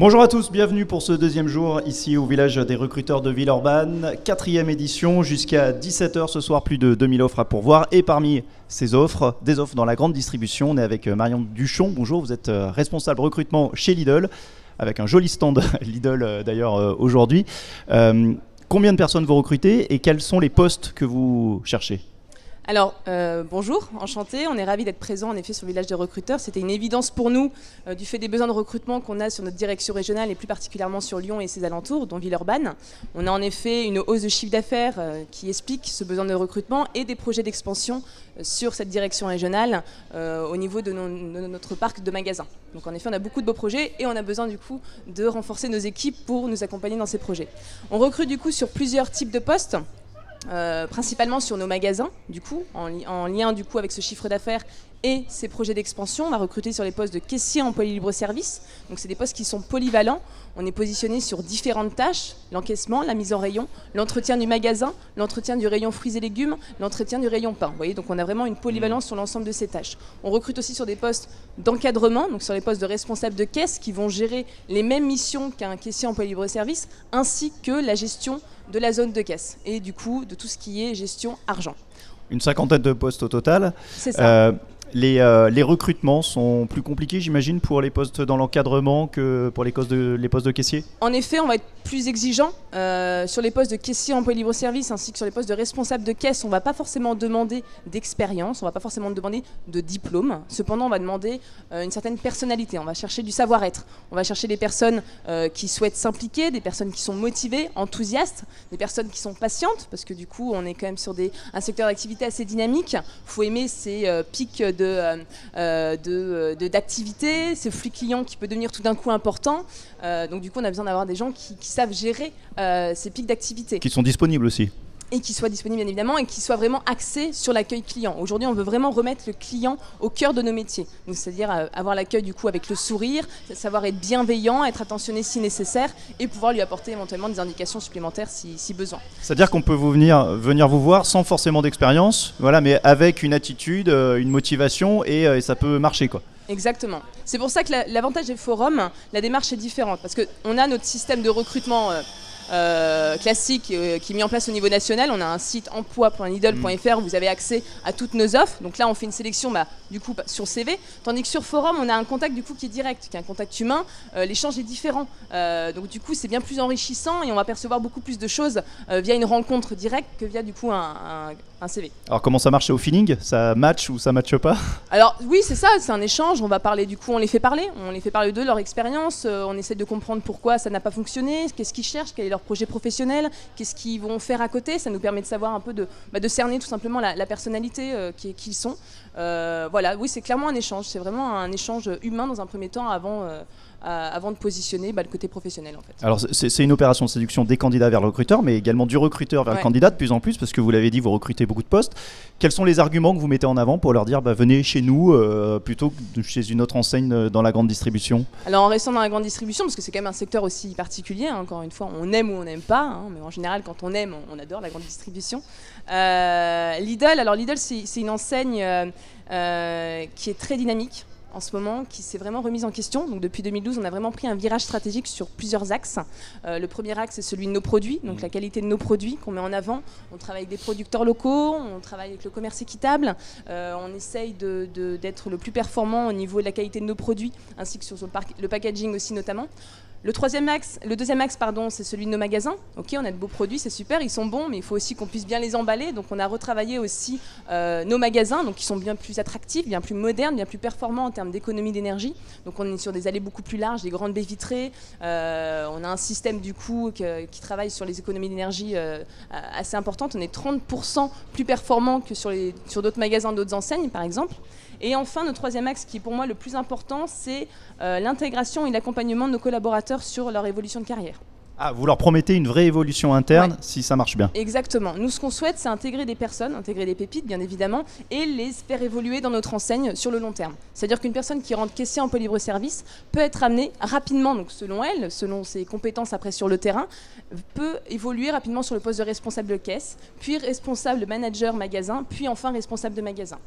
Bonjour à tous, bienvenue pour ce deuxième jour ici au village des recruteurs de Villeurbanne. 4e édition, jusqu'à 17 h ce soir, plus de 2000 offres à pourvoir. Et parmi ces offres, des offres dans la grande distribution. On est avec Marion Duchon. Bonjour, vous êtes responsable recrutement chez Lidl, avec un joli stand Lidl d'ailleurs aujourd'hui. Combien de personnes vous recrutez et quels sont les postes que vous cherchez ? Alors, bonjour, enchanté, on est ravis d'être présents en effet sur le village des recruteurs. C'était une évidence pour nous du fait des besoins de recrutement qu'on a sur notre direction régionale et plus particulièrement sur Lyon et ses alentours, dont Villeurbanne. On a en effet une hausse de chiffre d'affaires qui explique ce besoin de recrutement et des projets d'expansion sur cette direction régionale au niveau de notre parc de magasins. Donc en effet, on a beaucoup de beaux projets et on a besoin du coup de renforcer nos équipes pour nous accompagner dans ces projets. On recrute du coup sur plusieurs types de postes. Principalement sur nos magasins, du coup, en lien du coup avec ce chiffre d'affaires et ces projets d'expansion. On va recruter sur les postes de caissier en polylibre-service. Donc c'est des postes qui sont polyvalents. On est positionné sur différentes tâches, l'encaissement, la mise en rayon, l'entretien du magasin, l'entretien du rayon fruits et légumes, l'entretien du rayon pain. Vous voyez, donc on a vraiment une polyvalence sur l'ensemble de ces tâches. On recrute aussi sur des postes d'encadrement, donc sur les postes de responsable de caisse qui vont gérer les mêmes missions qu'un caissier en polylibre-service, ainsi que la gestion de la zone de caisse et du coup de tout ce qui est gestion argent. Une 50aine de postes au total. C'est ça. Les recrutements sont plus compliqués, j'imagine, pour les postes dans l'encadrement que pour les postes de caissier ? En effet, on va être plus exigeant sur les postes de caissier en polylibre-service ainsi que sur les postes de responsable de caisse. On ne va pas forcément demander d'expérience, on ne va pas forcément demander de diplôme. Cependant, on va demander une certaine personnalité. On va chercher du savoir-être. On va chercher des personnes qui souhaitent s'impliquer, des personnes qui sont motivées, enthousiastes, des personnes qui sont patientes, parce que du coup, on est quand même sur un secteur d'activité assez dynamique. Il faut aimer ces pics d'activité, ce flux client qui peut devenir tout d'un coup important. Donc du coup, on a besoin d'avoir des gens qui savent gérer ces pics d'activité. Qui sont disponibles aussi. Et qui soient disponibles bien évidemment et qui soient vraiment axés sur l'accueil client. Aujourd'hui, on veut vraiment remettre le client au cœur de nos métiers. Donc, c'est-à-dire avoir l'accueil du coup avec le sourire, savoir être bienveillant, être attentionné si nécessaire et pouvoir lui apporter éventuellement des indications supplémentaires si besoin. C'est-à-dire qu'on peut venir vous voir sans forcément d'expérience, voilà, mais avec une attitude, une motivation et ça peut marcher quoi. Exactement. C'est pour ça que l'avantage des forums, la démarche est différente parce qu'on a notre système de recrutement classique qui est mis en place au niveau national. On a un site emploi.lidl.fr où vous avez accès à toutes nos offres. Donc là, on fait une sélection du coup sur CV, tandis que sur forum, on a un contact du coup qui est direct, qui est un contact humain. L'échange est différent. Donc du coup, c'est bien plus enrichissant et on va percevoir beaucoup plus de choses via une rencontre directe que via du coup un CV. Alors comment ça marche au feeling ? Ça match ou ça matche pas ? Alors oui, c'est ça, c'est un échange. On va parler du coup, on les fait parler de leur expérience. On essaie de comprendre pourquoi ça n'a pas fonctionné, qu'est-ce qu'ils cherchent, quel est leur projet professionnel, qu'est-ce qu'ils vont faire à côté. Ça nous permet de savoir un peu de cerner tout simplement la personnalité qu'ils sont. Voilà, oui, c'est clairement un échange. C'est vraiment un échange humain dans un premier temps avant de positionner le côté professionnel en fait. Alors c'est une opération de séduction des candidats vers le recruteur, mais également du recruteur vers le candidat de plus en plus, parce que vous l'avez dit, vous recrutez beaucoup de postes. Quels sont les arguments que vous mettez en avant pour leur dire venez chez nous plutôt que chez une autre enseigne dans la grande distribution ? Alors en restant dans la grande distribution, parce que c'est quand même un secteur aussi particulier, hein, encore une fois, on aime ou on n'aime pas, hein, mais en général quand on aime, on adore la grande distribution. Lidl, c'est une enseigne qui est très dynamique en ce moment, qui s'est vraiment remise en question. Donc depuis 2012, on a vraiment pris un virage stratégique sur plusieurs axes. Le premier axe, c'est celui de nos produits, donc la qualité de nos produits qu'on met en avant. On travaille avec des producteurs locaux, on travaille avec le commerce équitable, on essaye d'être le plus performant au niveau de la qualité de nos produits, ainsi que sur le packaging aussi notamment. Le deuxième axe, c'est celui de nos magasins. Ok, on a de beaux produits, c'est super, ils sont bons, mais il faut aussi qu'on puisse bien les emballer. Donc on a retravaillé aussi nos magasins, donc qui sont bien plus attractifs, bien plus modernes, bien plus performants en termes d'économie d'énergie. Donc on est sur des allées beaucoup plus larges, des grandes baies vitrées. On a un système du coup qui travaille sur les économies d'énergie assez importantes. On est 30% plus performant que sur d'autres magasins, d'autres enseignes, par exemple. Et enfin, notre troisième axe, qui est pour moi le plus important, c'est l'intégration et l'accompagnement de nos collaborateurs sur leur évolution de carrière. Ah, vous leur promettez une vraie évolution interne si ça marche bien. Exactement. Nous, ce qu'on souhaite, c'est intégrer des personnes, intégrer des pépites, bien évidemment, et les faire évoluer dans notre enseigne sur le long terme. C'est-à-dire qu'une personne qui rentre caissier en polylibre-service peut être amenée rapidement, donc selon elle, selon ses compétences après sur le terrain, peut évoluer rapidement sur le poste de responsable de caisse, puis responsable manager magasin, puis enfin responsable de magasin.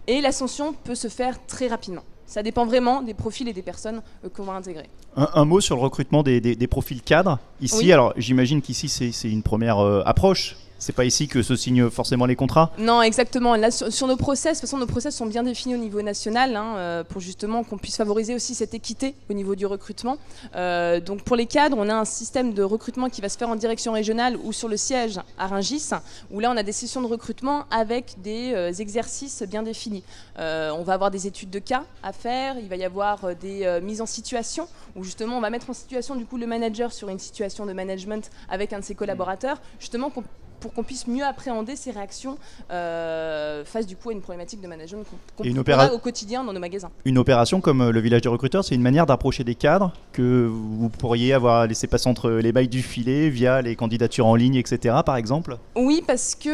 Et l'ascension peut se faire très rapidement. Ça dépend vraiment des profils et des personnes qu'on va intégrer. Un mot sur le recrutement des profils cadres. Ici, Oui. alors j'imagine qu'ici c'est une première approche. C'est pas ici que se signent forcément les contrats. Non, exactement. Là, sur nos process, de toute façon, nos process sont bien définis au niveau national pour justement qu'on puisse favoriser aussi cette équité au niveau du recrutement. Donc pour les cadres, on a un système de recrutement qui va se faire en direction régionale ou sur le siège à Rungis, où là on a des sessions de recrutement avec des exercices bien définis. On va avoir des études de cas à faire, il va y avoir des mises en situation, où justement on va mettre en situation du coup le manager sur une situation de management avec un de ses collaborateurs, justement pour qu'on puisse mieux appréhender ces réactions face du coup à une problématique de management qu'on a au quotidien dans nos magasins. Une opération comme le village des recruteurs, c'est une manière d'approcher des cadres que vous pourriez avoir laissé passer entre les mailles du filet via les candidatures en ligne, etc. par exemple? Oui, parce que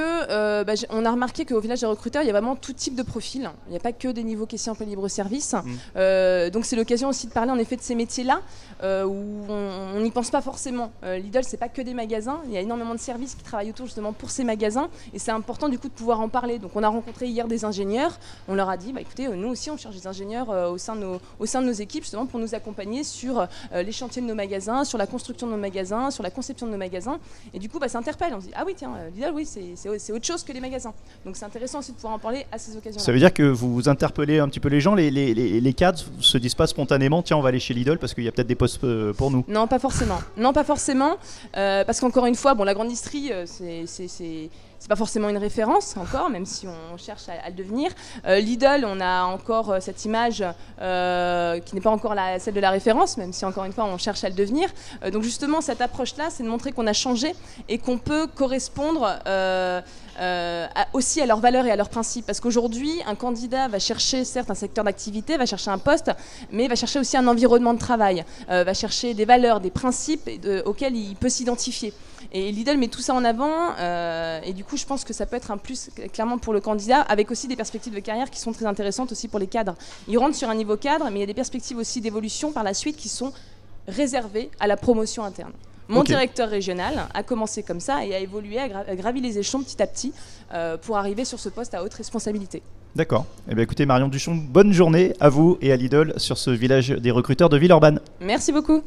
on a remarqué qu'au village des recruteurs, il y a vraiment tout type de profil. Il n'y a pas que des niveaux caissiers en libre-service. Donc c'est l'occasion aussi de parler en effet de ces métiers-là où on n'y pense pas forcément. Lidl, c'est pas que des magasins. Il y a énormément de services qui travaillent autour justement pour ces magasins et c'est important du coup de pouvoir en parler. Donc on a rencontré hier des ingénieurs, on leur a dit écoutez, nous aussi on cherche des ingénieurs au sein de nos équipes justement pour nous accompagner sur les chantiers de nos magasins, sur la construction de nos magasins, sur la conception de nos magasins et du coup ça interpelle, on se dit ah oui tiens, Lidl oui c'est autre chose que les magasins. Donc c'est intéressant aussi de pouvoir en parler à ces occasions-là. Ça veut dire que vous interpellez un petit peu les gens, les cadres se disent pas spontanément tiens on va aller chez Lidl parce qu'il y a peut-être des postes pour nous? Non pas forcément, parce qu'encore une fois la grande distrie c'est pas forcément une référence encore, même si on cherche à le devenir. Lidl, on a encore cette image qui n'est pas encore celle de la référence, même si encore une fois on cherche à le devenir. Donc justement cette approche-là, c'est de montrer qu'on a changé et qu'on peut correspondre aussi à leurs valeurs et à leurs principes. Parce qu'aujourd'hui, un candidat va chercher certes un secteur d'activité, va chercher un poste, mais va chercher aussi un environnement de travail, va chercher des valeurs, des principes auxquels il peut s'identifier. Et Lidl met tout ça en avant et du coup je pense que ça peut être un plus clairement pour le candidat avec aussi des perspectives de carrière qui sont très intéressantes aussi pour les cadres. Ils rentrent sur un niveau cadre mais il y a des perspectives aussi d'évolution par la suite qui sont réservées à la promotion interne. Mon directeur régional a commencé comme ça et a évolué, a gravi les échelons petit à petit pour arriver sur ce poste à haute responsabilité. D'accord. Eh bien, écoutez Marion Duchon, bonne journée à vous et à Lidl sur ce village des recruteurs de Villeurbanne. Merci beaucoup.